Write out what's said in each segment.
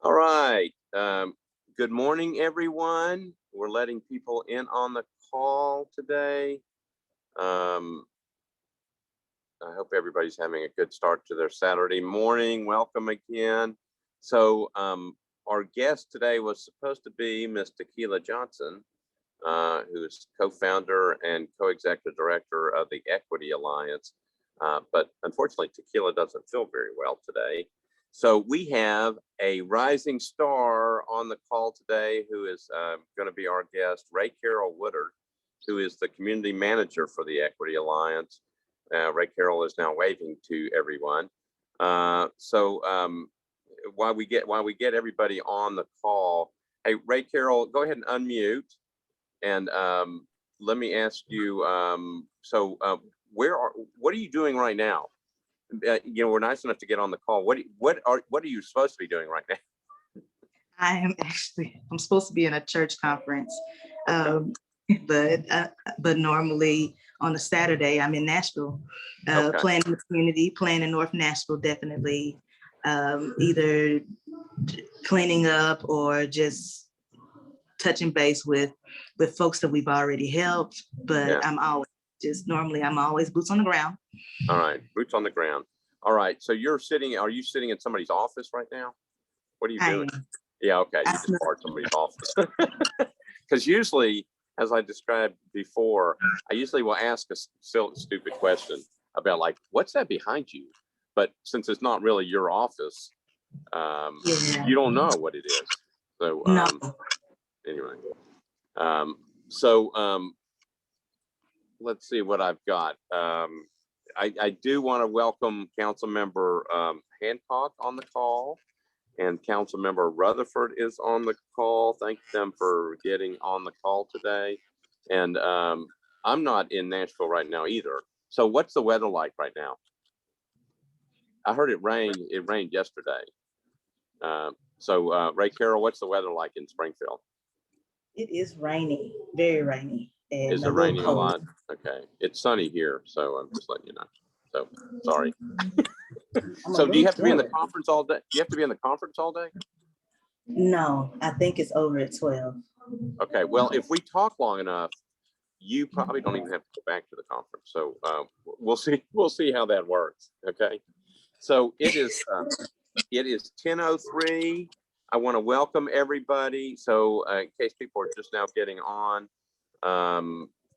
All right. Good morning, everyone. We're letting people in on the call today. I hope everybody's having a good start to their Saturday morning. Welcome again. So our guest today was supposed to be Ms. Tequila Johnson, who is co-founder and co-executive director of the Equity Alliance. But unfortunately, Tequila doesn't feel very well today. So we have a rising star on the call today who is going to be our guest, Ray Carroll Woodard, who is the community manager for the Equity Alliance. Ray Carroll is now waving to everyone. So while we get everybody on the call, hey, Ray Carroll, go ahead and unmute. And let me ask you, what are you doing right now? We're nice enough to get on the call. What are you supposed to be doing right now? I'm supposed to be in a church conference, but normally on a Saturday I'm in Nashville, playing in the community, playing in North Nashville, definitely, either cleaning up or just touching base with folks that we've already helped. But yeah. I'm always boots on the ground. All right, boots on the ground. All right, so are you sitting in somebody's office right now? What are you doing? Yeah, okay, you just borrowed somebody's office. Because usually, as I described before, I usually will ask a stupid question about like, what's that behind you? But since it's not really your office, you don't know what it is. So anyway, let's see what I've got. I do want to welcome Councilmember Hancock on the call, and Councilmember Rutherford is on the call. Thank them for getting on the call today. And I'm not in Nashville right now either. So what's the weather like right now? I heard it rained. It rained yesterday. Ray Carroll, what's the weather like in Springfield? It is rainy, very rainy. And is it raining a lot? Okay, it's sunny here, so I'm just letting you know. So sorry. So do you have to be in the conference all day? Do you have to be in the conference all day? No, I think it's over at 12. Okay, well, if we talk long enough, you probably don't even have to go back to the conference. So we'll see how that works. Okay. So it is 10:03. I want to welcome everybody. So in case people are just now getting on,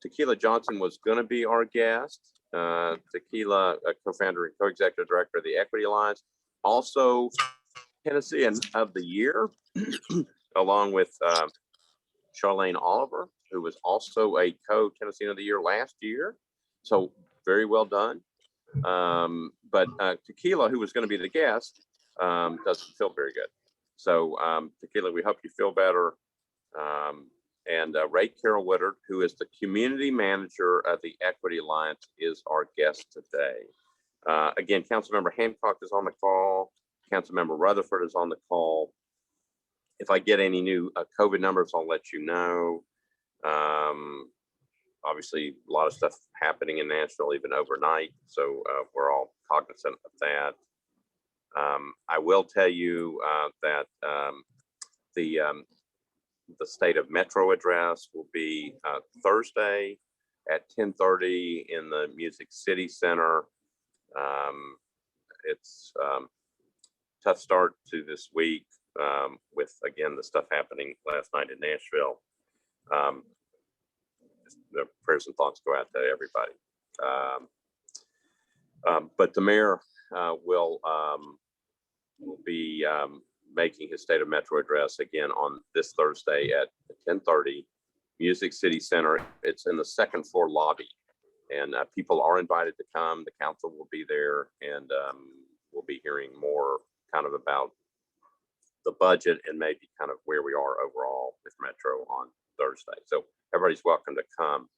Tequila Johnson was going to be our guest. Tequila, a co-founder and co-executive director of the Equity Alliance, also Tennessean of the Year, along with Charlene Oliver, who was also a co-Tennessean of the Year last year. So very well done. But Tequila, who was going to be the guest, doesn't feel very good. So Tequila, we hope you feel better. And Ray Carroll Woodard, who is the community manager of the Equity Alliance, is our guest today. Again, Councilmember Hancock is on the call. Councilmember Rutherford is on the call. If I get any new COVID numbers, I'll let you know. Obviously, a lot of stuff happening in Nashville, even overnight. So we're all cognizant of that. I will tell you that the State of Metro address will be Thursday at 10:30 in the Music City Center. It's tough start to this week with, again, the stuff happening last night in Nashville. The prayers and thoughts go out to everybody. But the mayor will be making his State of Metro address again on this Thursday at 10:30, Music City Center. It's in the second floor lobby, and people are invited to come. The council will be there, and we'll be hearing more kind of about the budget and maybe kind of where we are overall with Metro on Thursday. So everybody's welcome to come.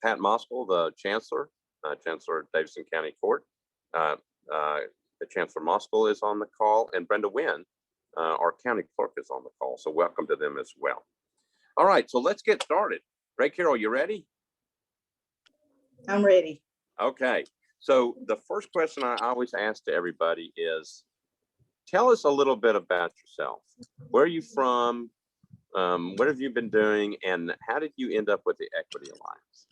Pat Moskal, the Chancellor of Davidson County Court, the Chancellor Moskal is on the call, and Brenda Wynn, our county clerk, is on the call. So welcome to them as well. All right, so let's get started. Ray Carroll, you ready? I'm ready. Okay, so the first question I always ask to everybody is, tell us a little bit about yourself. Where are you from? What have you been doing? And how did you end up with the Equity Alliance?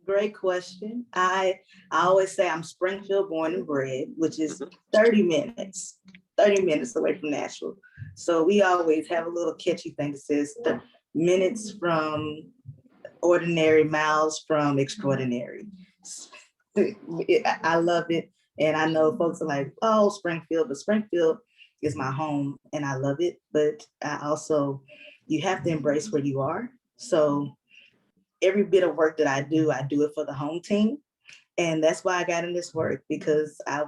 Great question. I always say I'm Springfield born and bred, which is 30 minutes away from Nashville. So we always have a little catchy thing that says the minutes from ordinary, miles from extraordinary. I love it. And I know folks are like, oh, Springfield, but Springfield is my home and I love it. But I also, you have to embrace where you are. So every bit of work that I do it for the home team. And that's why I got in this work, because I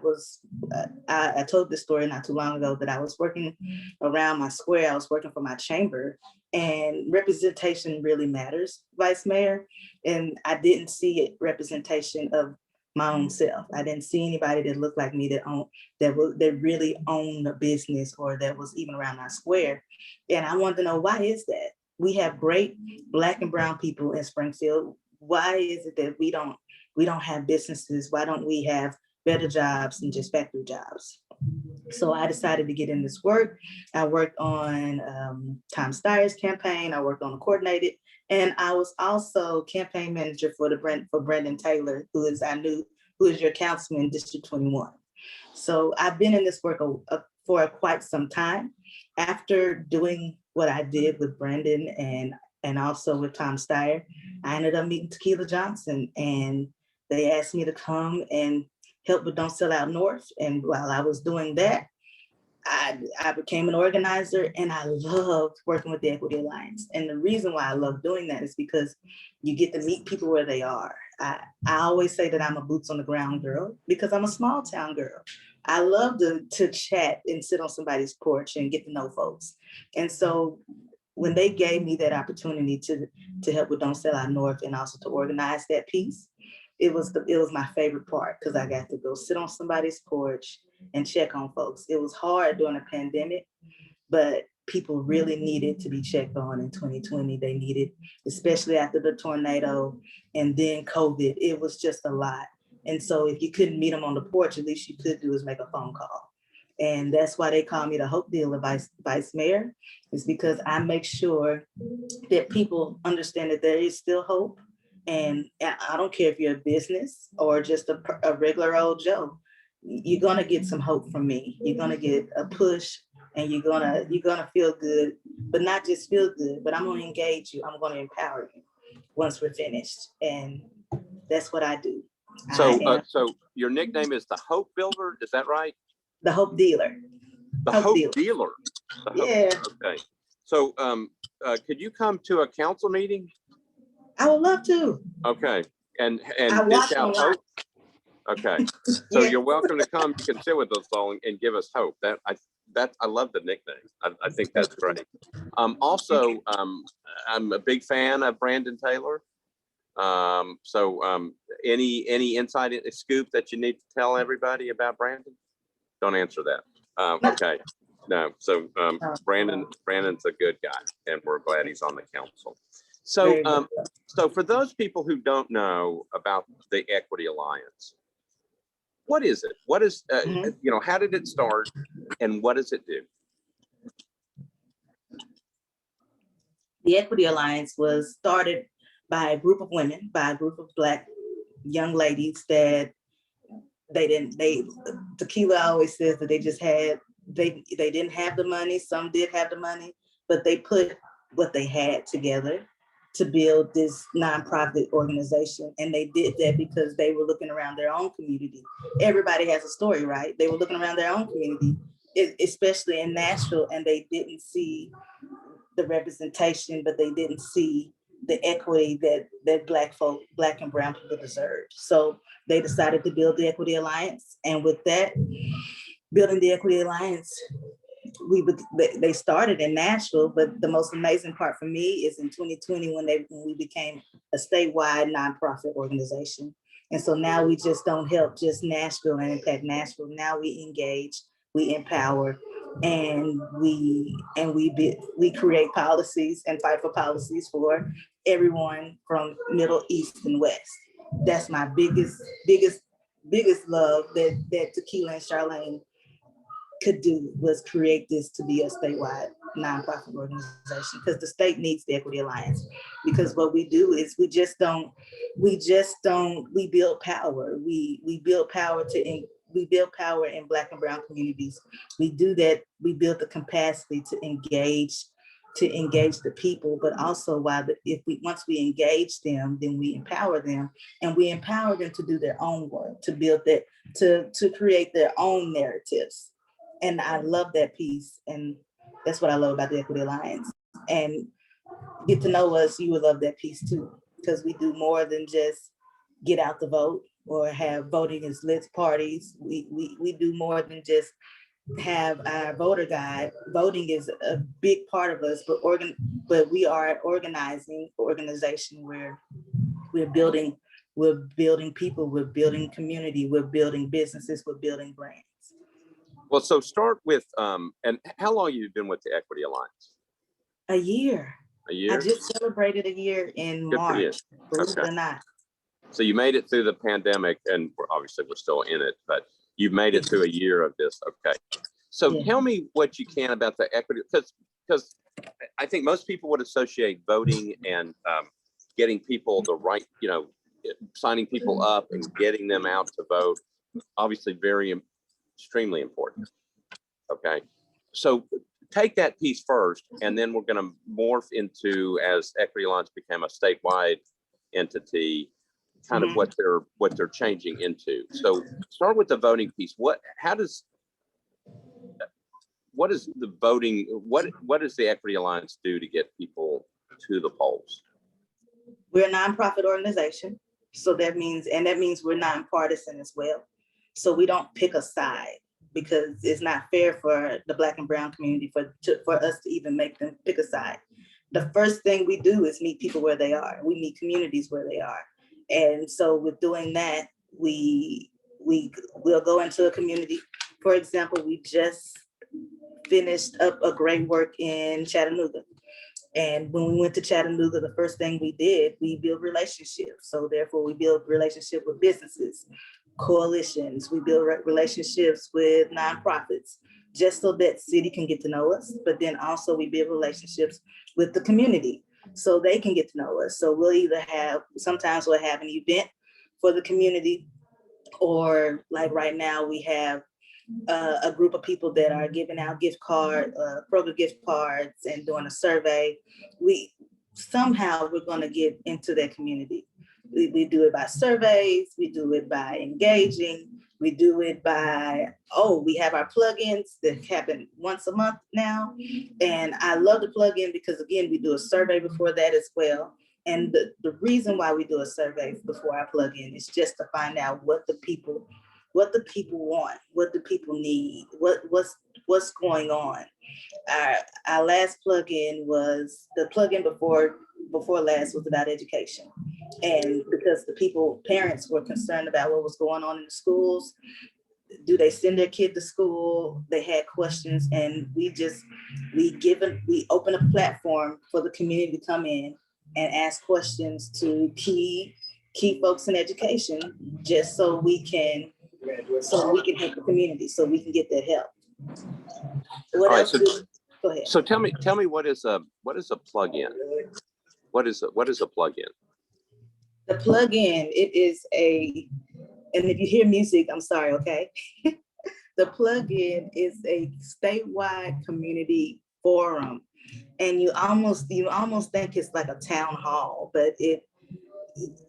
told this story not too long ago that I was working around my square. I was working for my chamber, and representation really matters, Vice Mayor. And I didn't see it representation of my own self. I didn't see anybody that looked like me that really owned a business or that was even around our square. And I wanted to know, why is that? We have great Black and brown people in Springfield. Why is it that we don't have businesses? Why don't we have better jobs than just factory jobs? So I decided to get in this work. I worked on Tom Steyer's campaign. I worked on the coordinated, and I was also campaign manager for Brandon Taylor, who is your councilman in District 21. So I've been in this work for quite some time. After doing what I did with Brandon and also with Tom Steyer, I ended up meeting Tequila Johnson, and they asked me to come and help with Don't Sell Out North. And while I was doing that, I became an organizer, and I loved working with the Equity Alliance. And the reason why I love doing that is because you get to meet people where they are. I always say that I'm a boots on the ground girl because I'm a small town girl. I love to chat and sit on somebody's porch and get to know folks. And so when they gave me that opportunity to help with Don't Sell Out North and also to organize that piece, it was my favorite part, because I got to go sit on somebody's porch and check on folks. It was hard during a pandemic, but people really needed to be checked on in 2020. They needed, especially after the tornado and then COVID, it was just a lot. And so if you couldn't meet them on the porch, at least you could do is make a phone call. And that's why they call me the Hope Dealer, Vice Mayor, is because I make sure that people understand that there is still hope. And I don't care if you're a business or just a regular old Joe, you're gonna get some hope from me. You're gonna get a push, and you're gonna feel good, but not just feel good, but I'm gonna engage you. I'm gonna empower you once we're finished. And that's what I do. So your nickname is the Hope Builder, is that right? The Hope Dealer. The Hope Dealer. Yeah. Okay. So could you come to a council meeting? I would love to. Okay. And dish out hope. Okay. So Yeah. You're welcome to come. You can sit with us all and give us hope. I love the nickname. I think that's great. Also, I'm a big fan of Brandon Taylor. Any inside scoop that you need to tell everybody about Brandon? Don't answer that. Okay. No. So Brandon's a good guy, and we're glad he's on the council. So so for those people who don't know about the Equity Alliance, what is it? What is how did it start, and what does it do? The Equity Alliance was started by a group of women, by a group of Black young ladies that Tequila always says that they didn't have the money. Some did have the money, but they put what they had together to build this nonprofit organization. And they did that because they were looking around their own community. Everybody has a story, right? They were looking around their own community, especially in Nashville, and they didn't see the representation, but they didn't see the equity that Black and brown people deserved. So they decided to build the Equity Alliance. And with that, building the Equity Alliance, they started in Nashville, but the most amazing part for me is in 2020 when we became a statewide nonprofit organization. And so now we just don't help just Nashville and impact Nashville. Now we engage, we empower, and we create policies and fight for policies for everyone from Middle, East, and West. That's my biggest love that Tequila and Charlene could do was create this to be a statewide nonprofit organization, because the state needs the Equity Alliance. Because what we do is we build power. We build power we build power in Black and brown communities. We do that, we build the capacity to engage the people, but also once we engage them, then we empower them, and we empower them to do their own work, to build that, to create their own narratives. And I love that piece. And that's what I love about the Equity Alliance. And get to know us, you will love that piece too, because we do more than just get out the vote or have voting as lit parties. We do more than just have our voter guide. Voting is a big part of us, but we are an organization where we're building people, we're building community, we're building businesses, we're building brands. Well, so start with, and how long have you been with the Equity Alliance? A year. A year? I just celebrated a year in Good for you. March, believe it Okay. or not. So you made it through the pandemic, and we're still in it, but you've made it through a year of this. Okay. So Yeah. tell me what you can about the equity, because I think most people would associate voting and getting people the right, signing people up and getting them out to vote, obviously extremely important. Okay. So take that piece first, and then we're going to morph into, as Equity Alliance became a statewide entity, kind of what they're changing into. So start with the voting piece. What does the voting, what does the Equity Alliance do to get people to the polls? We're a nonprofit organization. So that means we're nonpartisan as well. So we don't pick a side, because it's not fair for the Black and brown community for us to even make them pick a side. The first thing we do is meet people where they are. We meet communities where they are. And so with doing that, we'll go into a community. For example, we just finished up a great work in Chattanooga. And when we went to Chattanooga, the first thing we did, we build relationships. So therefore we build relationship with businesses, coalitions, we build relationships with nonprofits, just so that city can get to know us. But then also we build relationships with the community so they can get to know us. So sometimes we'll have an event for the community, or like right now we have a group of people that are giving out Kroger gift cards and doing a survey. We're going to get into that community. We do it by surveys, we do it by engaging, we do it by, we have our plugins that happen once a month now. And I love the plugin because, again, we do a survey before that as well. And the reason why we do a survey before our plugin is just to find out what the people want, what do people need, what's going on. Our last plugin was, the plugin before last was about education. And because parents were concerned about what was going on in the schools, do they send their kid to school? They had questions, and we open a platform for the community to come in and ask questions to key folks in education, just so we can help the community, so we can get that help. What else? Go ahead. So tell me, what is a plug-in? What is a plug-in? The plug-in, it is and if you hear music, I'm sorry, okay? The plug-in is a statewide community forum, and you almost think it's like a town hall, but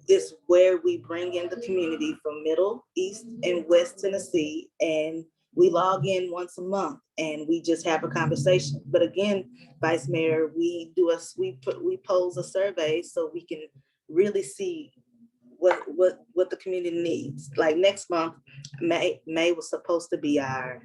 it's where we bring in the community from Middle, East, and West Tennessee, and we log in once a month and we just have a conversation. But again, Vice Mayor, we pose a survey so we can really see what the community needs. Like next month, May was supposed to be it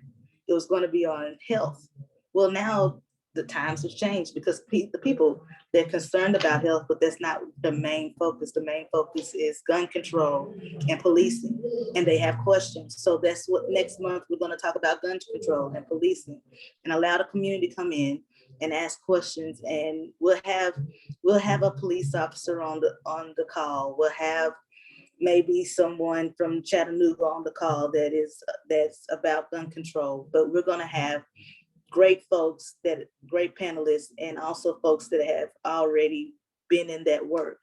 was going to be on health. Well, now the times have changed, because the people, they're concerned about health, but that's not the main focus. The main focus is gun control and policing, and they have questions. So that's what next month we're going to talk about: gun control and policing, and allow the community to come in and ask questions. And we'll have a police officer on the call. We'll have maybe someone from Chattanooga on the call that's about gun control, but we're gonna have great folks, great panelists, and also folks that have already been in that work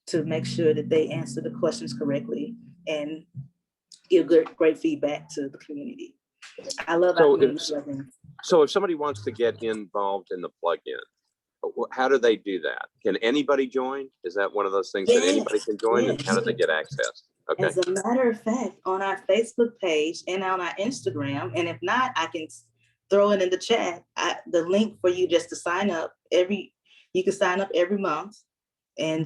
to make sure that they answer the questions correctly and give great feedback to the community. I love our community plugins. So if somebody wants to get involved in the plugin, how do they do that? Can anybody join? Is that one of those things that anybody can join? And how do they get access? Okay. As a matter of fact, on our Facebook page and on our Instagram, and if not, I can throw it in the chat, the link for you just to sign up. You can sign up every month, and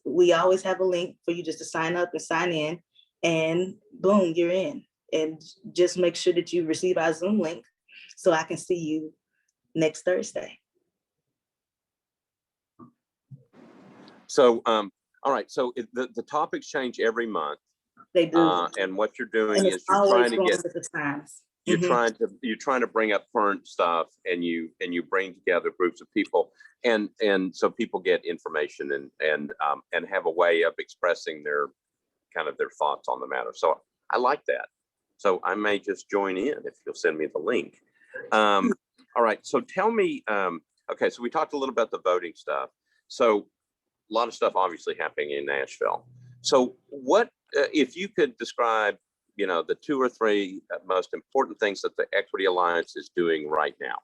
we always have a link for you just to sign up and sign in, and boom, you're in. And just make sure that you receive our Zoom link so I can see you next Thursday. So, all right. So the topics change every month. They do. And what you're doing is you're trying to get with the times. You're trying to bring up current stuff, and you bring together groups of people, and so people get information and have a way of expressing their thoughts on the matter. So I like that. So I may just join in if you'll send me the link. All right. So tell me. Okay. So we talked a little about the voting stuff. So a lot of stuff obviously happening in Nashville. So what if you could describe, the 2 or 3 most important things that the Equity Alliance is doing right now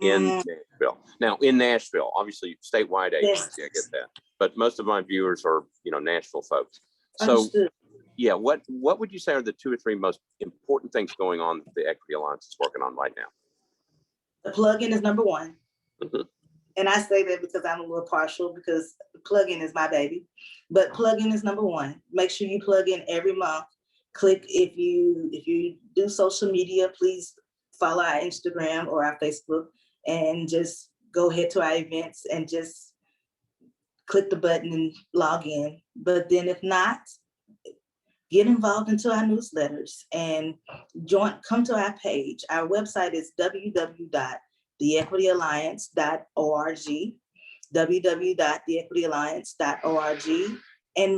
in Nashville. Now, in Nashville, obviously statewide agency, I get that, but most of my viewers are, Nashville folks. So, Understood. Yeah, what would you say are the 2 or 3 most important things going on that the Equity Alliance is working on right now? The plugin is number 1. Mm-hmm. And I say that because I'm a little partial, because the plugin is my baby. But plugin is number 1. Make sure you plug in every month. Click, if you do social media, please follow our Instagram or our Facebook, and just go ahead to our events and just click the button and log in. But then if not, get involved into our newsletters and come to our page. Our website is www.theequityalliance.org, www.theequityalliance.org, and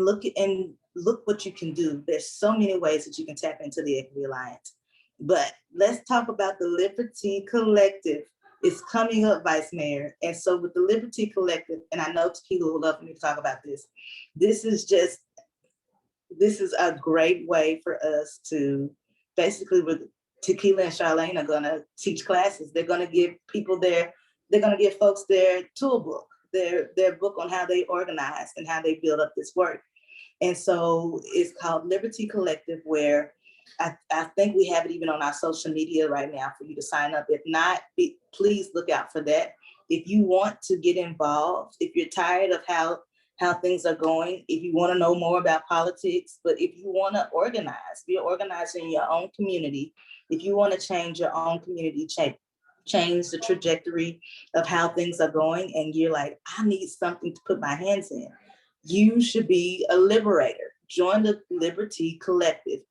look what you can do. There's so many ways that you can tap into the Equity Alliance. But let's talk about the Liberty Collective. It's coming up, Vice Mayor. And so with the Liberty Collective, and I know Tequila will love me to talk about this, this is a great way for us to basically, with Tequila and Charlene are gonna teach classes. They're gonna give folks their tool book, their book on how they organize and how they build up this work. And so it's called Liberty Collective, where I think we have it even on our social media right now for you to sign up. If not, please look out for that. If you want to get involved, if you're tired of how things are going, if you want to know more about politics, but if you want to be an organizer in your own community, if you want to change your own community, change the trajectory of how things are going, and you're like, I need something to put my hands in, you should be a liberator. Join the Liberty Collective.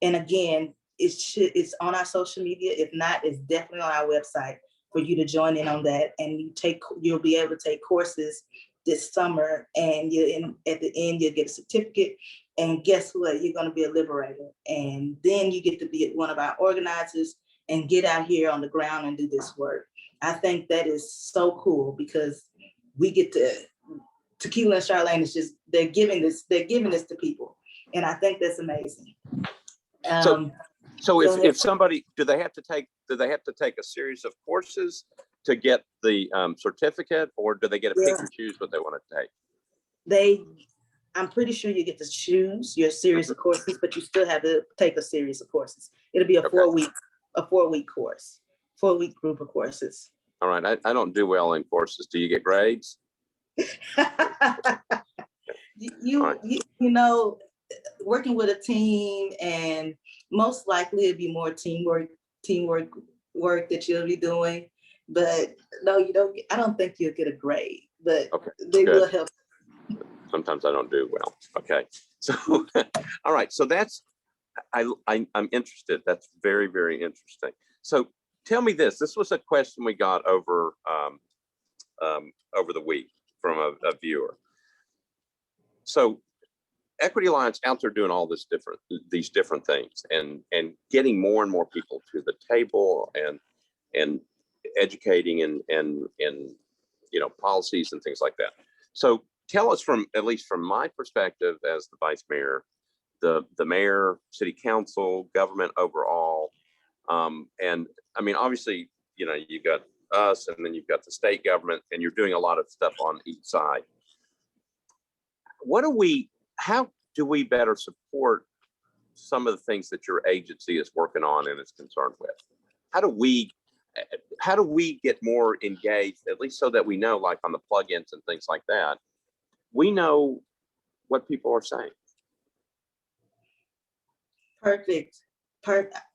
And again, it's on our social media. If not, it's definitely on our website for you to join in on that. And you'll be able to take courses this summer, and at the end, you'll get a certificate. And guess what? You're going to be a liberator. And then you get to be one of our organizers and get out here on the ground and do this work. I think that is so cool, because we get to, Tequila and Charlene is just, they're giving this to people. And I think that's amazing. So if somebody, do they have to take a series of courses to get the certificate, or do they get to pick and choose what they want to take? I'm pretty sure you get to choose your series of courses, but you still have to take a series of courses. It'll be a 4-week course, 4-week group of courses. All right. I don't do well in courses. Do you get grades? You know, working with a team, and most likely it'd be more teamwork that you'll be doing. But no, you don't. I don't think you'll get a grade, but they will help. Sometimes I don't do well. Okay, so all right. So that's I'm interested. That's very, very interesting. So tell me this. This was a question we got over the week from a viewer. So Equity Alliance out there doing all these different things and getting more and more people to the table and educating and policies and things like that. So tell us, from at least from my perspective as the vice mayor, the mayor, city council, government overall, and I mean, obviously, you've got us, and then you've got the state government, and you're doing a lot of stuff on each side. How do we better support some of the things that your agency is working on and is concerned with? How do we get more engaged, at least so that we know, like on the plugins and things like that, we know what people are saying? Perfect.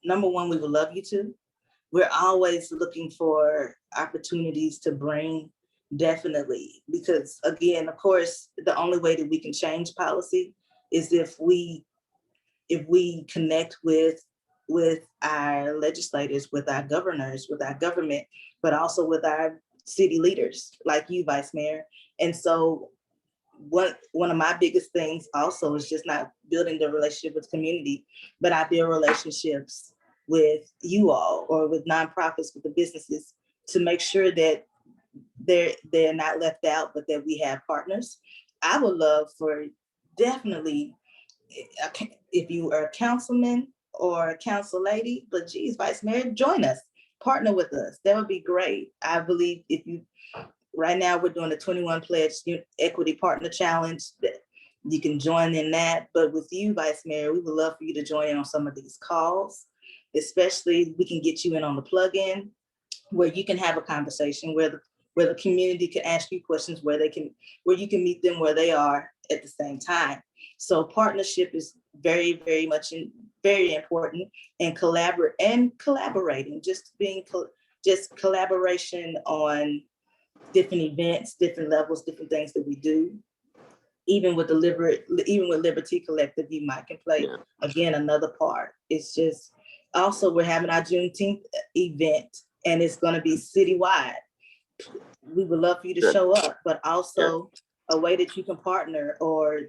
Number one, we would love you to. We're always looking for opportunities to bring, definitely, because again, of course, the only way that we can change policy is if we connect with our legislators, with our governors, with our government, but also with our city leaders like you, Vice Mayor. And so one of my biggest things also is just not building the relationship with community, but I build relationships with you all or with nonprofits, with the businesses, to make sure that they're not left out, but that we have partners. I would love for, definitely, if you are a councilman or a council lady, but geez, Vice Mayor, join us, partner with us. That would be great. I believe right now we're doing the 21 Pledge Equity Partner Challenge. You can join in that. But with you, Vice Mayor, we would love for you to join in on some of these calls, especially we can get you in on the plug-in where you can have a conversation, where the community can ask you questions, where you can meet them where they are at the same time. So partnership is very, very much very important, and collaborating, just collaboration on different events, different levels, different things that we do. Even with Liberty Collective, you might can play again another part. It's just also we're having our Juneteenth event, and it's going to be citywide. We would love for you to show up, but also a way that you can partner or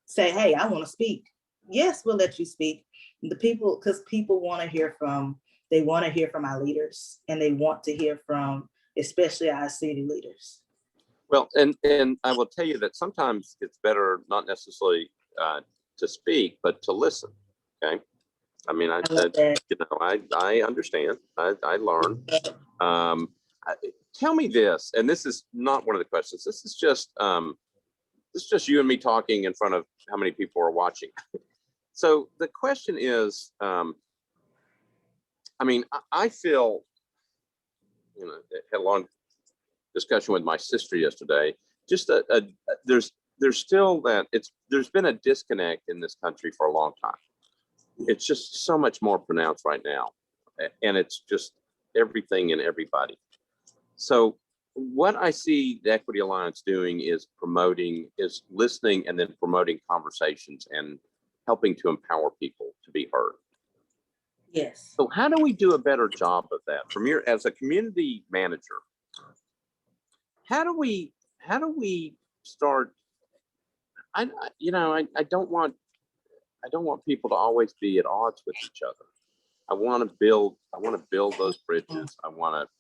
say, hey, I want to speak. Yes, we'll let you speak. Because people want to hear from our leaders, and they want to hear from especially our city leaders. Well, and I will tell you that sometimes it's better not necessarily to speak, but to listen. Okay. I mean, I understand. I learn. Tell me this, and this is not one of the questions. This is just you and me talking in front of how many people are watching. So the question is, I mean, I feel, had a long discussion with my sister yesterday. Just there's still there's been a disconnect in this country for a long time. It's just so much more pronounced right now, and it's just everything and everybody. So what I see the Equity Alliance doing is listening and then promoting conversations and helping to empower people to be heard. Yes. So how do we do a better job of that as a community manager? How do we start? I don't want people to always be at odds with each other. I want to build those bridges. I want to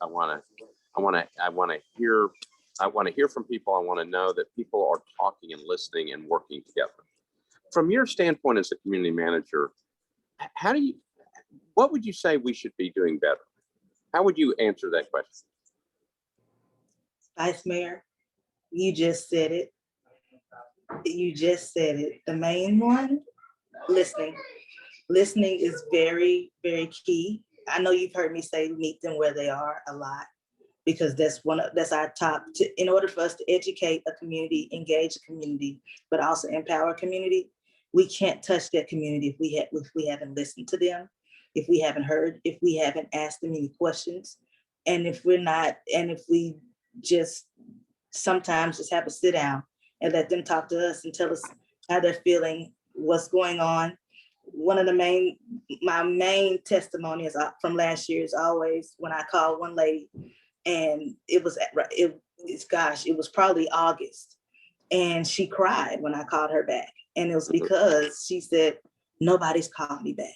hear from people. I want to know that people are talking and listening and working together. From your standpoint as a community manager, what would you say we should be doing better? How would you answer that question? Vice Mayor, you just said it. The main one, listening. Listening is very, very key. I know you've heard me say meet them where they are a lot, because that's our top. In order for us to educate a community, engage a community, but also empower a community, we can't touch that community if we haven't listened to them, if we haven't heard, if we haven't asked them any questions, and if we just sometimes just have a sit down and let them talk to us and tell us how they're feeling, what's going on. One of my main testimonies from last year is always when I called one lady, and it was probably August, And she cried when I called her back. And it was because she said, nobody's called me back.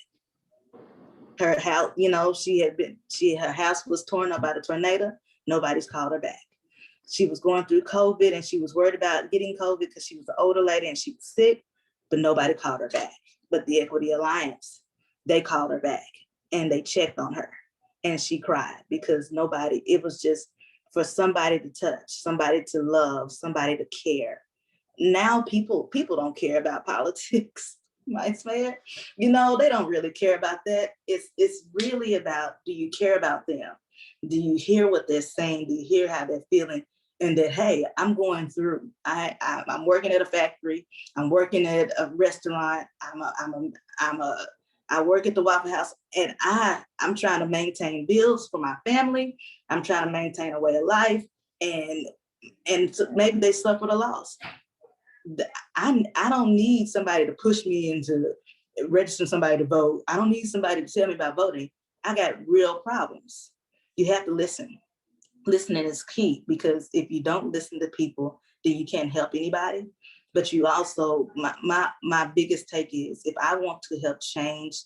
Her house, her house was torn up by the tornado. Nobody's called her back. She was going through COVID and she was worried about getting COVID because she was an older lady and she was sick, but nobody called her back. But the Equity Alliance, they called her back and they checked on her and she cried because it was just for somebody to touch, somebody to love, somebody to care. Now people don't care about politics, Vice Mayor. They don't really care about that. It's really about, do you care about them? Do you hear what they're saying? Do you hear how they're feeling? And that, hey, I'm going through. I'm working at a factory. I'm working at a restaurant. I work at the Waffle House, and I'm trying to maintain bills for my family. I'm trying to maintain a way of life, and so maybe they suffered a loss. I don't need somebody to push me into registering somebody to vote. I don't need somebody to tell me about voting. I got real problems. You have to listen. Listening is key, because if you don't listen to people, then you can't help anybody. But you also, my biggest take is, if I want to help change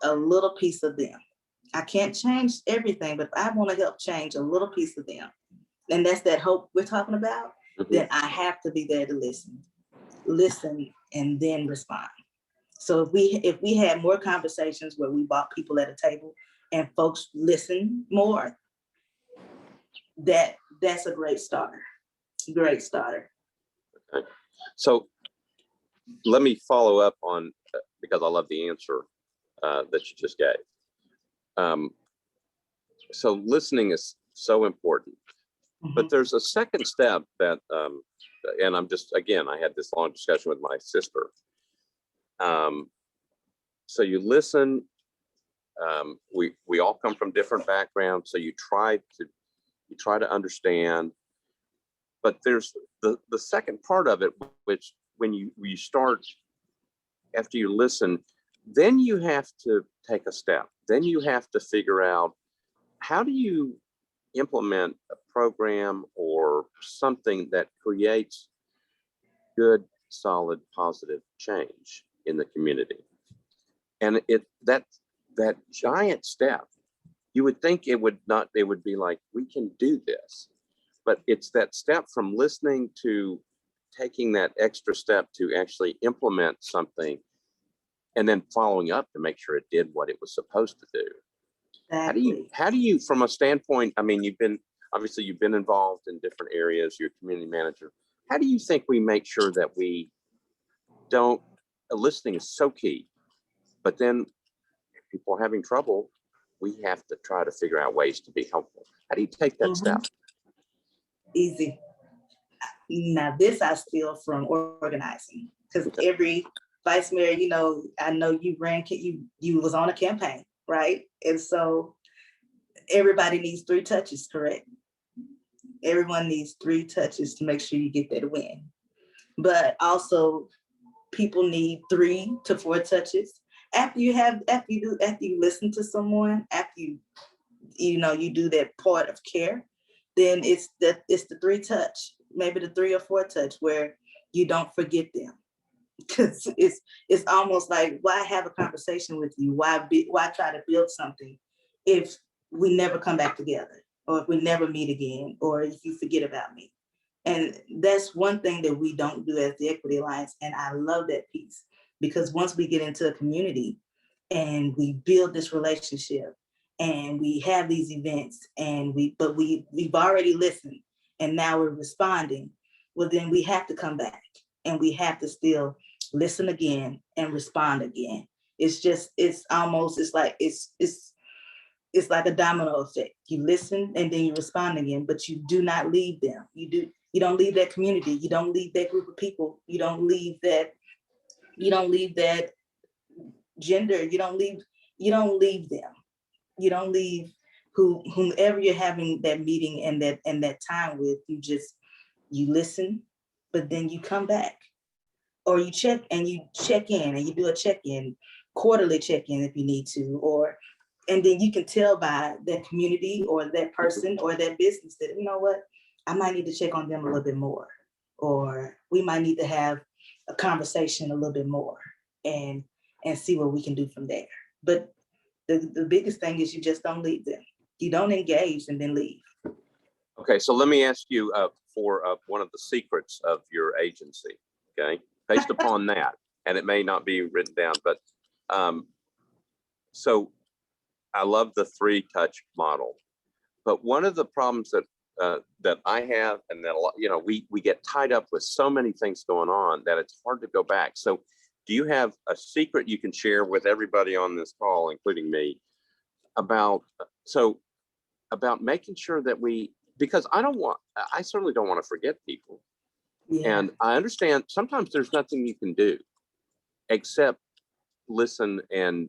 a little piece of them, I can't change everything, but if I want to help change a little piece of them, and that's that hope we're talking about, then I have to be there to listen, and then respond. So if we had more conversations where we brought people at a table and folks listen more, that's a great starter. Great starter. Okay. So let me follow up on, because I love the answer that you just gave. So listening is so important, but there's a second step that, and I'm just, again, I had this long discussion with my sister. So you listen, we all come from different backgrounds. So you try to understand, but there's the second part of it, which when you start, after you listen, then you have to take a step. Then you have to figure out, how do you implement a program or something that creates good, solid, positive change in the community? And that giant step, you would think it would be like, we can do this, but it's that step from listening to taking that extra step to actually implement something, and then following up to make sure it did what it was supposed to do. Exactly. How do you, from a standpoint, I mean, you've been involved in different areas, you're a community manager. How do you think we make sure that we don't, listening is so key, but then if people are having trouble, we have to try to figure out ways to be helpful. How do you take that step? Easy. Now this I steal from organizing, because every vice mayor, I know you ran, you was on a campaign, right? And so everybody needs 3 touches, correct? Everyone needs 3 touches to make sure you get that win. But also people need 3 to 4 touches. After you listen to someone, after you do that part of care, then it's the 3 touch, maybe the 3 or 4 touch, where you don't forget them. Because it's almost like, why have a conversation with you? Why try to build something if we never come back together, or if we never meet again, or if you forget about me? And that's one thing that we don't do as the Equity Alliance. And I love that piece, because once we get into a community and we build this relationship and we have these events, and we've already listened and now we're responding, well, then we have to come back and we have to still listen again and respond again. It's like a domino effect. You listen and then you respond again, but you do not leave them. You don't leave that community. You don't leave that group of people. You don't leave that gender. You don't leave them. You don't leave whomever you're having that meeting and that time with. You listen, but then you come back, or you check in, and you do a check-in, quarterly check-in if you need to, and then you can tell by that community or that person or that business that, you know what, I might need to check on them a little bit more, or we might need to have a conversation a little bit more and see what we can do from there. But the biggest thing is you just don't leave them. You don't engage and then leave. Okay, so let me ask you for one of the secrets of your agency, okay? Based upon that, and it may not be written down, but so I love the 3-touch model. But one of the problems that that I have, and that a lot, we get tied up with so many things going on that it's hard to go back. So do you have a secret you can share with everybody on this call, including me, about making sure that because I certainly don't want to forget people. Yeah. And I understand sometimes there's nothing you can do except listen and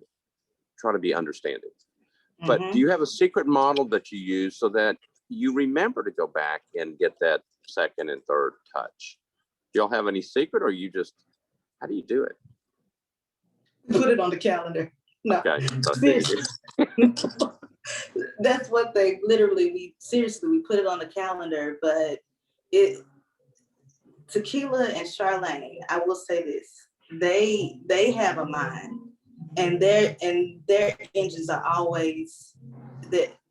try to be understanding. But do you have a secret model that you use so that you remember to go back and get that second and third touch? Do y'all have any secret, or how do you do it? Put it on the calendar. No. Okay. That's what they literally, we put it on the calendar, but Tequila and Charlene, I will say this, they have a mind, and their engines are always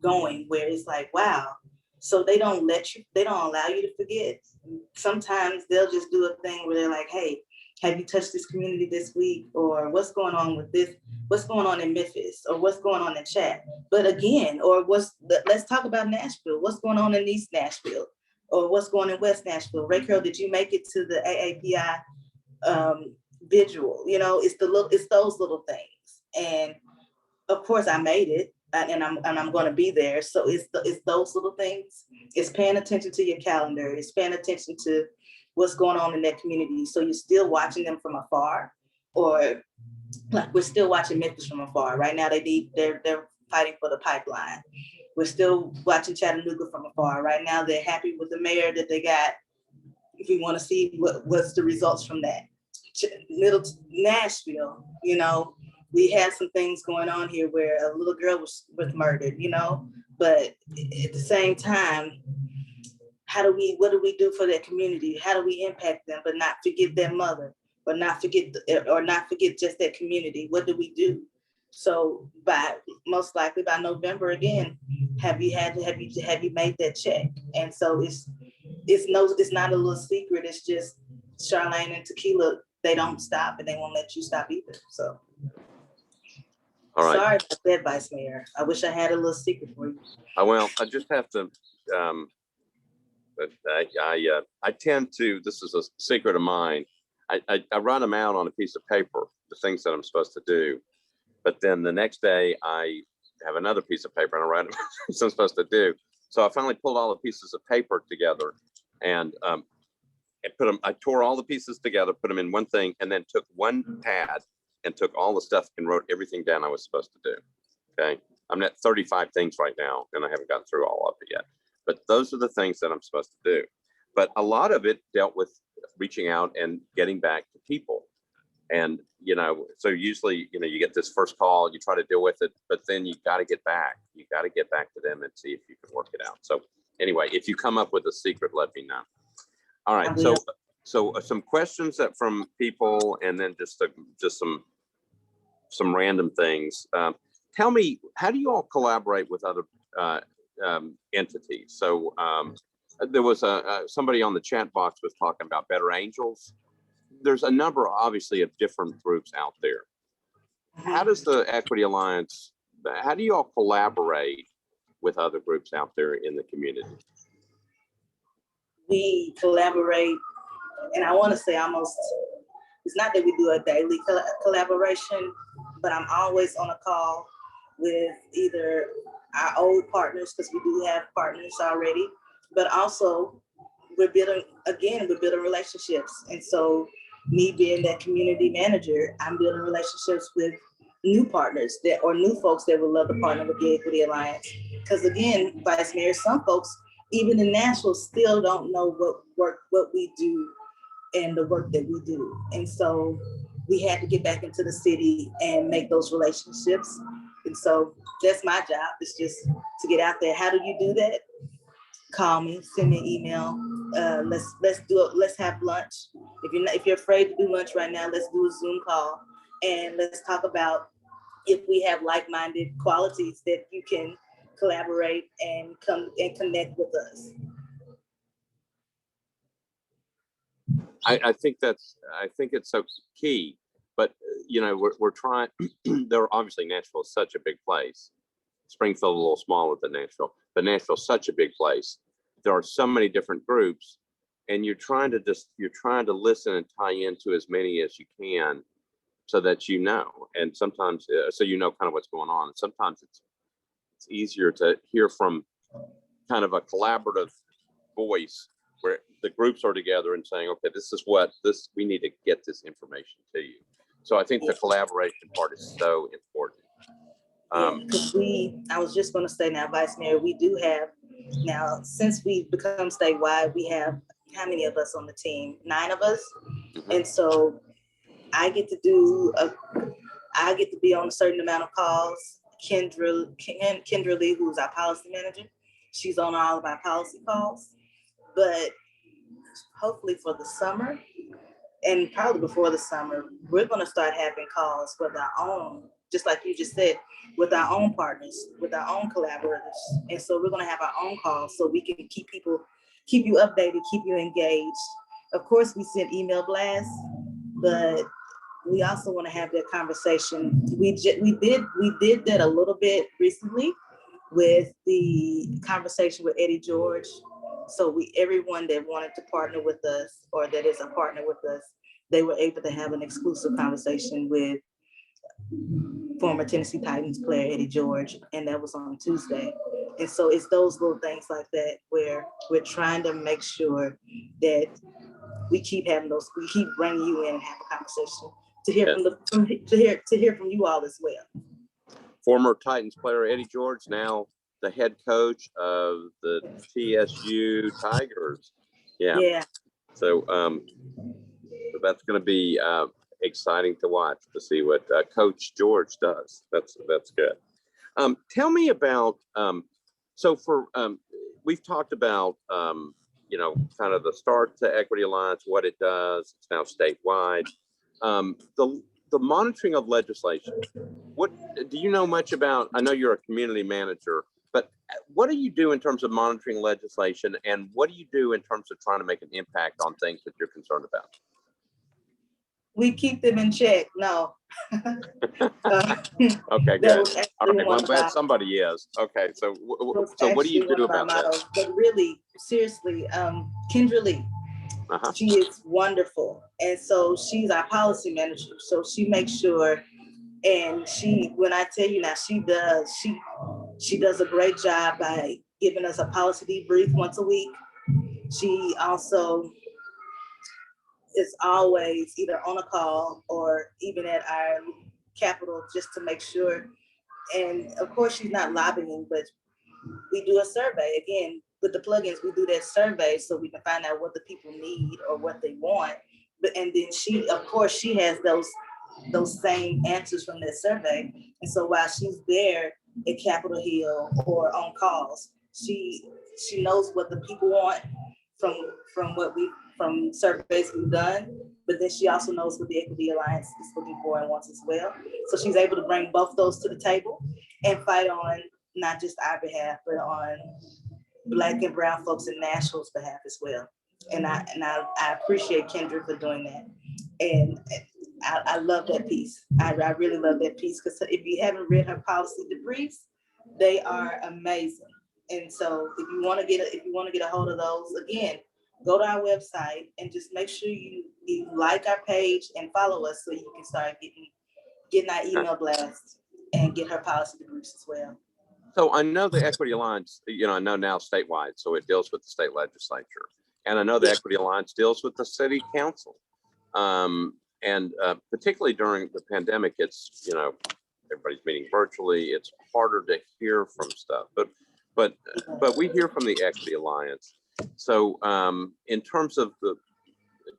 going where it's like, wow. So they don't allow you to forget. Sometimes they'll just do a thing where they're like, hey, have you touched this community this week? Or what's going on with this? What's going on in Memphis? Or what's going on in chat? But again, let's talk about Nashville. What's going on in East Nashville? Or what's going on in West Nashville? Ray Curl, did you make it to the AAPI visual? It's those little things. And of course I made it, and I'm going to be there. So it's those little things. It's paying attention to your calendar. It's paying attention to what's going on in that community. So you're still watching them from afar, or like we're still watching Memphis from afar. Right now they're fighting for the pipeline. We're still watching Chattanooga from afar. Right now they're happy with the mayor that they got. If we want to see what's the results from that. Middle Nashville, we had some things going on here where a little girl was murdered, but at the same time, what do we do for that community? How do we impact them, but not forget their mother, but not forget just that community? What do we do? So most likely by November again, have you made that check? And so it's not a little secret. It's just Charlene and Tequila, they don't stop, and they won't let you stop either. So. All right. Sorry about that, Vice Mayor. I wish I had a little secret for you. Well, I just have to, but I tend to, this is a secret of mine. I write them out on a piece of paper, the things that I'm supposed to do. But then the next day I have another piece of paper and I write them what I'm supposed to do. So I finally pulled all the pieces of paper together and I tore all the pieces together, put them in one thing, and then took one pad and took all the stuff and wrote everything down I was supposed to do. Okay. I'm at 35 things right now, and I haven't gotten through all of it yet. But those are the things that I'm supposed to do. But a lot of it dealt with reaching out and getting back to people. And, so usually, you get this first call, you try to deal with it, but then you got to get back. You got to get back to them and see if you can work it out. So anyway, if you come up with a secret, let me know. All right. So some questions from people, and then just some random things. Tell me, how do you all collaborate with other entities? So there was somebody on the chat box was talking about Better Angels. There's a number, obviously, of different groups out there. How does the Equity Alliance, how do you all collaborate with other groups out there in the community? We collaborate, and I want to say almost, it's not that we do a daily collaboration, but I'm always on a call with either our old partners, because we do have partners already, but also we're building relationships. And so me being that community manager, I'm building relationships with new partners or new folks that would love to partner with the Equity Alliance. Because again, Vice Mayor, some folks, even in Nashville, still don't know what we do and the work that we do. And so we had to get back into the city and make those relationships. And so that's my job, is just to get out there. How do you do that? Call me, send me an email, let's do it. Let's have lunch. If you're afraid to do lunch right now, let's do a Zoom call and let's talk about if we have like-minded qualities that you can collaborate and come and connect with us. I think it's so key, but we're trying. There obviously Nashville is such a big place. Springfield a little smaller than Nashville, but Nashville's such a big place. There are so many different groups, and you're trying to listen and tie into as many as you can, so that and sometimes so kind of what's going on. And sometimes it's easier to hear from kind of a collaborative voice where the groups are together and saying, okay, we need to get this information to you. So I think the collaboration part is so important. Because I was just going to say now, Vice Mayor, we do have now, since we've become statewide, we have how many of us on the team? 9 of us. Mm-hmm. And so I get to be on a certain amount of calls. Kendra Lee, who's our policy manager, she's on all of our policy calls. But hopefully for the summer, and probably before the summer, we're going to start having calls with our own, just like you just said, with our own partners, with our own collaborators. And so we're going to have our own calls so we can keep you updated, keep you engaged. Of course, we send email blasts, but we also want to have that conversation. We did that a little bit recently with the conversation with Eddie George. So everyone that wanted to partner with us or that is a partner with us, they were able to have an exclusive conversation with former Tennessee Titans player Eddie George, and that was on Tuesday. And so it's those little things like that where we're trying to make sure that we keep bringing you in and have a conversation to hear from you all as well. Former Titans player Eddie George, now the head coach of the TSU Tigers. Yeah. So that's going to be exciting to watch, to see what Coach George does. That's good. Tell me about we've talked about kind of the start to Equity Alliance, what it does. It's now statewide. The monitoring of legislation. What do you know much about? I know you're a community manager, but what do you do in terms of monitoring legislation, and what do you do in terms of trying to make an impact on things that you're concerned about? We keep them in check. No. Okay, good. All right, well, I'm glad somebody is. Okay, so what do you do about that? But really, seriously, Kendra Lee, she is wonderful. And so she's our policy manager. So she makes sure, and when I tell you now, she does a great job by giving us a policy debrief once a week. She also is always either on a call or even at our Capitol just to make sure. And of course, she's not lobbying, but we do a survey. Again, with the plugins, we do that survey so we can find out what the people need or what they want. And then she has those same answers from that survey. And so while she's there at Capitol Hill or on calls, she knows what the people want from surveys we've done, but then she also knows what the Equity Alliance is looking for and wants as well. So she's able to bring both those to the table and fight on not just our behalf, but on Black and brown folks in Nashville's behalf as well. And I appreciate Kendra for doing that. And I love that piece. I really love that piece, because if you haven't read her policy debriefs, they are amazing. And so if you want to get a hold of those, again, go to our website and just make sure you like our page and follow us so you can start getting our email blasts and get her policy debriefs as well. So I know the Equity Alliance, I know now statewide, so it deals with the state legislature. And I know the Equity Alliance deals with the city council. And particularly during the pandemic, it's, everybody's meeting virtually. It's harder to hear from stuff, but we hear from the Equity Alliance. So in terms of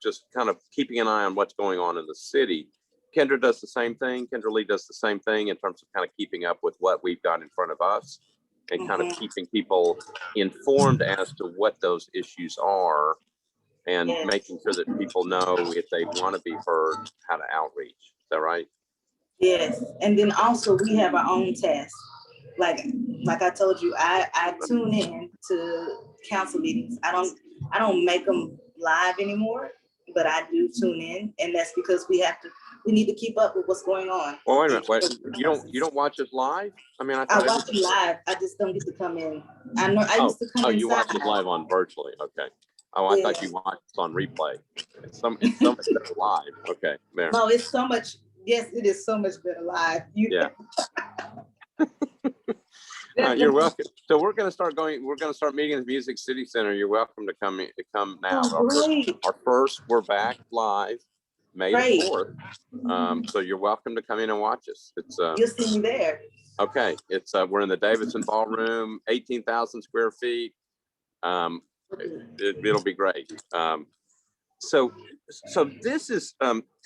just kind of keeping an eye on what's going on in the city, Kendra does the same thing. Kendra Lee does the same thing in terms of kind of keeping up with what we've got in front of us. and kind of keeping people informed as to what those issues are, and making sure that people know if they want to be heard, how to outreach. Is that right? Yes, and then also we have our own tasks. Like I told you, I tune in to council meetings. I don't make them live anymore, but I do tune in, and that's because we need to keep up with what's going on. Well, wait a minute. Wait, you don't watch us live? I mean, I watch you live. I just don't get to come in. I know I used to come in. Oh, you watch it live on virtually. Okay. Oh, I thought you watched it on replay. It's so much better live. Okay. There. No, it's so much. Yes, it is so much better live. Yeah. You're welcome. So we're going to start meeting at the Music City Center. You're welcome to come now. Oh, our first, we're back live May 4th. So you're welcome to come in and watch us. It's you'll see me there. Okay. It's we're in the Davidson Ballroom, 18,000 square feet. It'll be great. So this is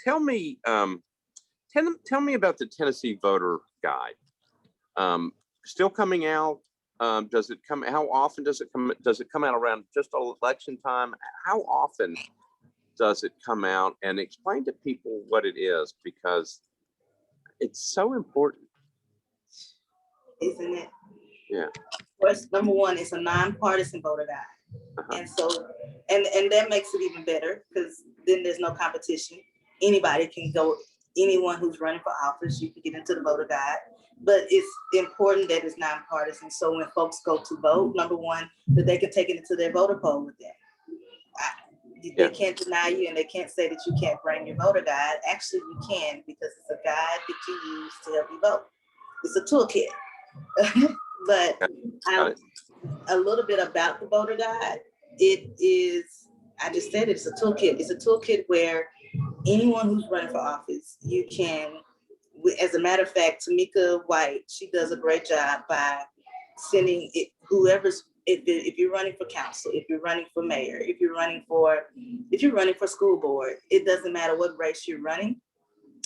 tell me about the Tennessee Voter Guide. Still coming out? Does it come? How often does it come? Does it come out around just election time? How often does it come out? And explain to people what it is, because it's so important, isn't it? Yeah. First, number one, it's a nonpartisan voter guide, and so and that makes it even better, because then there's no competition. Anybody can go. Anyone who's running for office, you can get into the voter guide. But it's important that it's nonpartisan. So when folks go to vote, number one, that they can take it into their voter poll with them. They can't deny you, and they can't say that you can't bring your voter guide. Actually, you can, because it's a guide that you use to help you vote. It's a toolkit. But a little bit about the voter guide. It is, I just said it's a toolkit. It's a toolkit where anyone who's running for office, you can. As a matter of fact, Tamika White, she does a great job by sending it, whoever's, if you're running for council, if you're running for mayor, if you're running for school board, it doesn't matter what race you're running.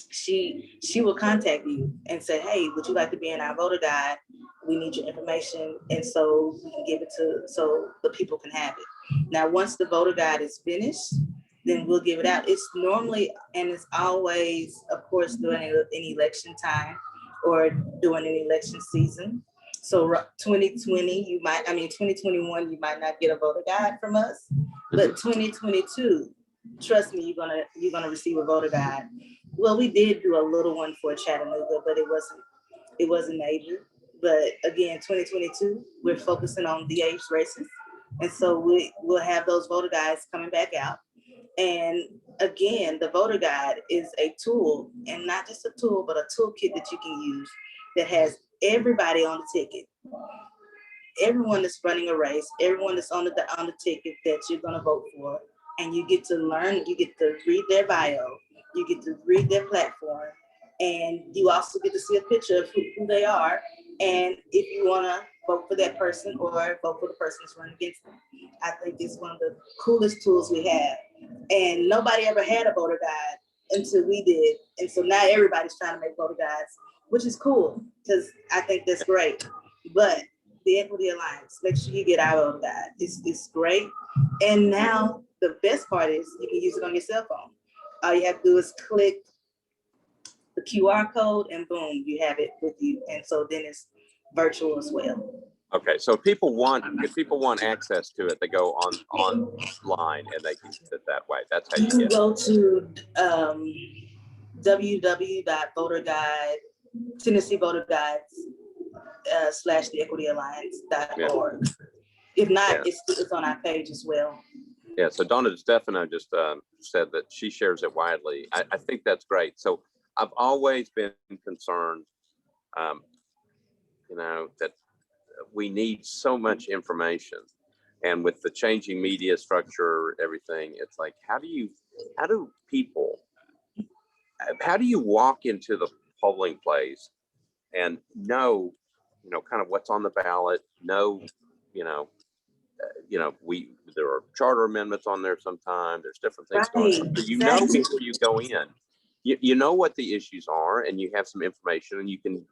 She will contact you and say, hey, would you like to be in our voter guide? We need your information. And so we can give it so the people can have it. Now, once the voter guide is finished, then we'll give it out. It's normally, and it's always, of course, during an election time or during an election season. So 2020, 2021, you might not get a voter guide from us, but 2022, trust me, you're gonna receive a voter guide. Well, we did do a little one for Chattanooga, but it wasn't major. But again, 2022, we're focusing on DH races. And so we'll have those voter guides coming back out. And again, the voter guide is a tool, and not just a tool, but a toolkit that you can use that has everybody on the ticket. Everyone that's running a race, everyone that's on the ticket that you're gonna vote for. And you get to learn, you get to read their bio, you get to read their platform, and you also get to see a picture of who they are. And if you wanna vote for that person or vote for the person that's running against them. I think it's one of the coolest tools we have. And nobody ever had a voter guide until we did. And so now everybody's trying to make voter guides, which is cool, because I think that's great. But the Equity Alliance, make sure you get our voter guide. It's great. And now the best part is you can use it on your cell phone. All you have to do is click the QR code and boom, you have it with you. And so then it's virtual as well. Okay, so if people want access to it, they go online and they can get it that way. That's how you get it. Go to www.voterguide, Tennessee Voter Guides /theequityalliance.org. If not, it's on our page as well. Yeah, so Donna Stefano just said that she shares it widely. I think that's great. So I've always been concerned, that we need so much information, and with the changing media structure, everything, it's like, how do you walk into the polling place and know, kind of what's on the ballot, there are charter amendments on there sometimes, there's different things going on. So before you go in, you know what the issues are, and you have some information, and you can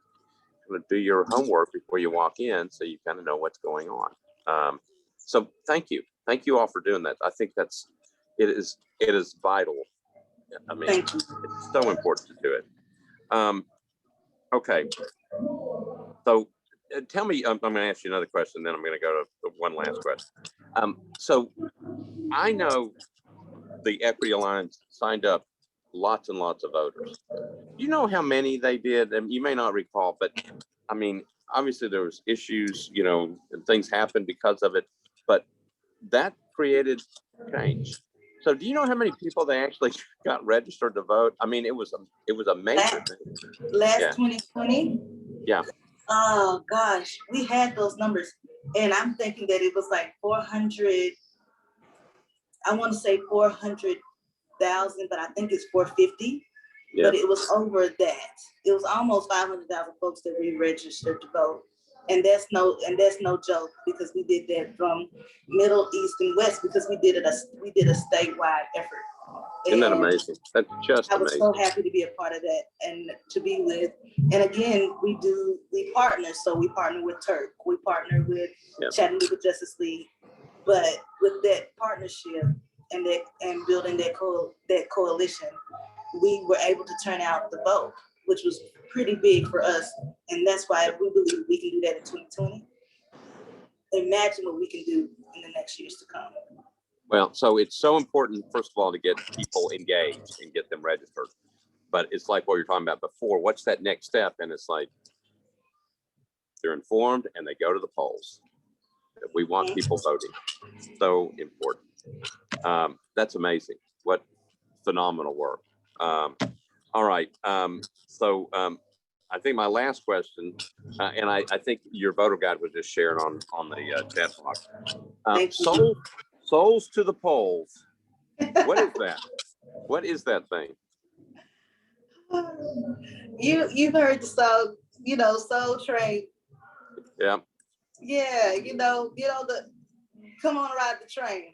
kind of do your homework before you walk in, so you kind of know what's going on. So thank you all for doing that. I think it is vital. I mean, Thank you. it's so important to do it. Okay, so tell me, I'm going to ask you another question, then I'm going to go to one last question. So I know the Equity Alliance signed up lots and lots of voters. You know how many they did? And you may not recall, but I mean, obviously there was issues, and things happened because of it, but that created change. So do you know how many people they actually got registered to vote? I mean, it was a major thing. Last Yeah. 2020? Yeah. Oh gosh, we had those numbers, and I'm thinking that it was like 400. I want to say 400,000, but I think it's 450. Yeah. But it was over that. It was almost 500,000 folks that re-registered to vote, and that's no joke, because we did that from Middle, East, and West, because we did a statewide effort. Isn't that amazing? That's just I was amazing. so happy to be a part of that and to be with. And again, we partner. So we partner with Turk, we partner with Chattanooga Justice League. But with that partnership and building that coalition, we were able to turn out the vote, which was pretty big for us. And that's why we believe we can do that in 2020. Imagine what we can do in the next years to come. Well, so it's so important, first of all, to get people engaged and get them registered. But it's like what you're talking about before. What's that next step? And it's like they're informed and they go to the polls. We want people voting. So important. That's amazing. What phenomenal work. All right. So I think my last question, and I think your voter guide was just shared on the chat box. Souls to the polls. What is that? What is that thing? You've heard the song, Soul Train. Yeah. Yeah, come on, ride the train.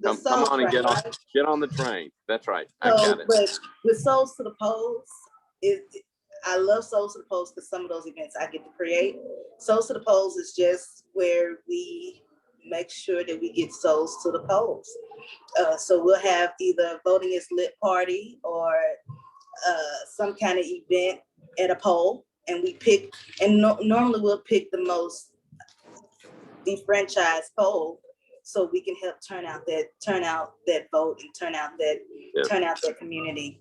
Come on and get on the train. That's right. I got it. But with Souls to the Polls, I love Souls to the Polls because some of those events I get to create. Souls to the Polls is just where we make sure that we get souls to the polls. So we'll have either voting is lit party or some kind of event at a poll, and we pick, and normally we'll pick the most defranchised poll, so we can help turn out that vote and turn out that community.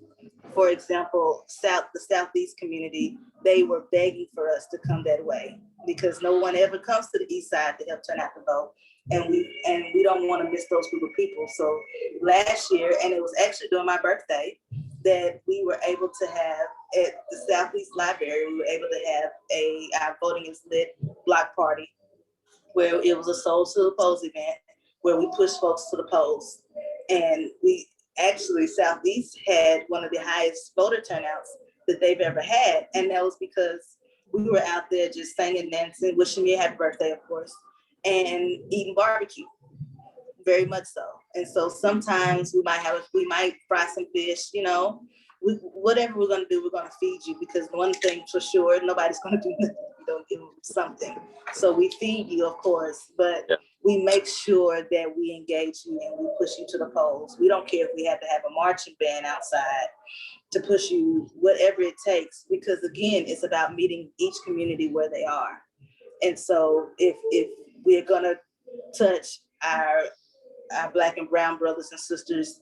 For example, the Southeast community, they were begging for us to come that way because no one ever comes to the East Side to help turn out the vote. And we don't want to miss those group of people. So last year, and it was actually during my birthday, that we were able to have at the Southeast Library, we were able to have our Voting is Lit block party, where it was a Souls to the Polls event, where we pushed folks to the polls. And we actually, Southeast had one of the highest voter turnouts that they've ever had. And that was because we were out there just singing, dancing, wishing me a happy birthday, of course, and eating barbecue, very much so. And so sometimes we might fry some fish, whatever we're gonna do, we're gonna feed you, because one thing for sure, nobody's gonna do nothing if you don't give them something. So we feed you, of course, but we make sure that we engage you and we push you to the polls. We don't care if we have to have a marching band outside to push you, whatever it takes, because again, it's about meeting each community where they are. And so if we're gonna touch our Black and brown brothers and sisters,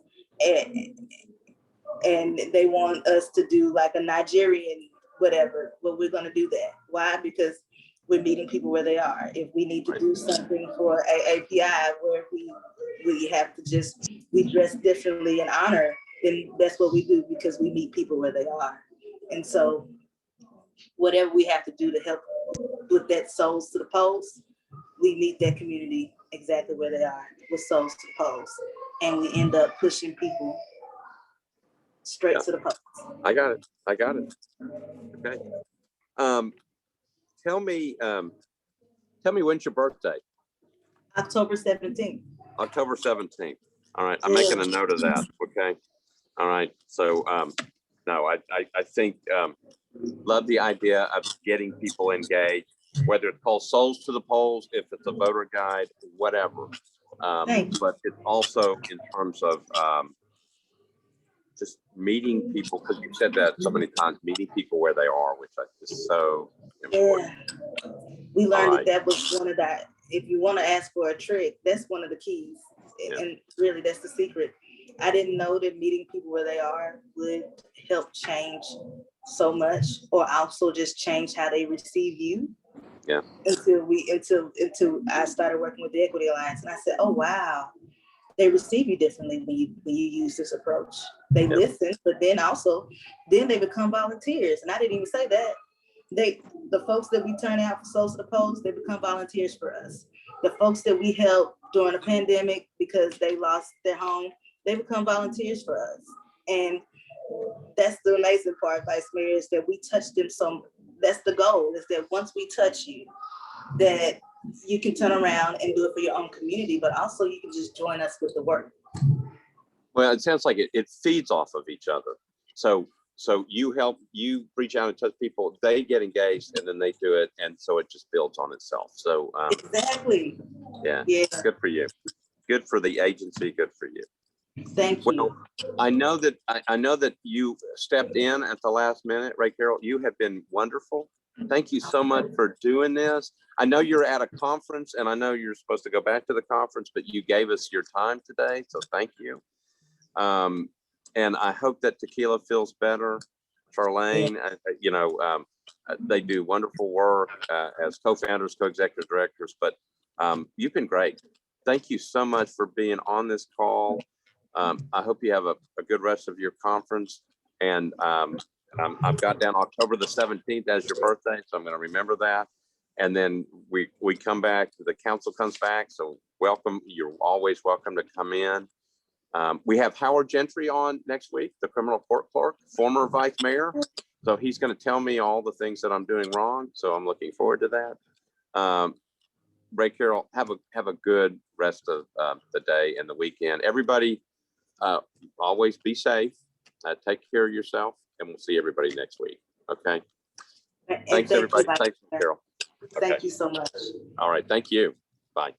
and they want us to do like a Nigerian whatever, well, we're gonna do that. Why? Because we're meeting people where they are. If we need to do something for AAPI where we have to we dress differently in honor, then that's what we do, because we meet people where they are. And so whatever we have to do to help with that Souls to the Polls, we meet that community exactly where they are with Souls to the Polls. And we end up pushing people straight to the polls. I got it. Okay. Tell me when's your birthday? October 17th. October 17th. All right. I'm making a note of that. Okay. All right. So no, I think Love the idea of getting people engaged, whether it's called Souls to the Polls, if it's a voter guide, whatever. But it's also in terms of just meeting people, because you said that so many times, meeting people where they are, which is so important. Yeah. We learned Right. that was one of the, if you want to ask for a trick, that's one of the keys. Yeah. And really that's the secret. I didn't know that meeting people where they are would help change so much, or also just change how they receive you. Yeah. Until I started working with the Equity Alliance, and I said, oh wow, they receive you differently when you use this approach. They listen, but then they become volunteers. And I didn't even say that. The folks that we turn out for Souls to the Polls, they become volunteers for us. The folks that we help during the pandemic because they lost their home, they become volunteers for us. And that's the amazing part, Vice Mayor, is that we touch them that's the goal, is that once we touch you, that you can turn around and do it for your own community, but also you can just join us with the work. Well, it sounds like it feeds off of each other. So you reach out and touch people, they get engaged, and then they do it, and so it just builds on itself. So exactly. Yeah. Good for you. Good for the agency. Good for you. Thank you. Well, I know that you stepped in at the last minute, Ray Carroll. You have been wonderful. Thank you so much for doing this. I know you're at a conference, and I know you're supposed to go back to the conference, but you gave us your time today, so thank you. And I hope that Tequila feels better. Charlene, they do wonderful work as co-founders, co-executive directors, but you've been great. Thank you so much for being on this call. I hope you have a good rest of your conference. And I've got down October the 17th as your birthday, so I'm going to remember that. And then we come back, the council comes back. So welcome, you're always welcome to come in. We have Howard Gentry on next week, the criminal court clerk, former vice mayor. So he's going to tell me all the things that I'm doing wrong. So I'm looking forward to that. Ray Carroll, have a good rest of the day and the weekend. Everybody, always be safe. Take care of yourself, and we'll see everybody next week. Okay. Thanks, everybody. Thanks, Carol. Thank you so much. All right. Thank you. Bye.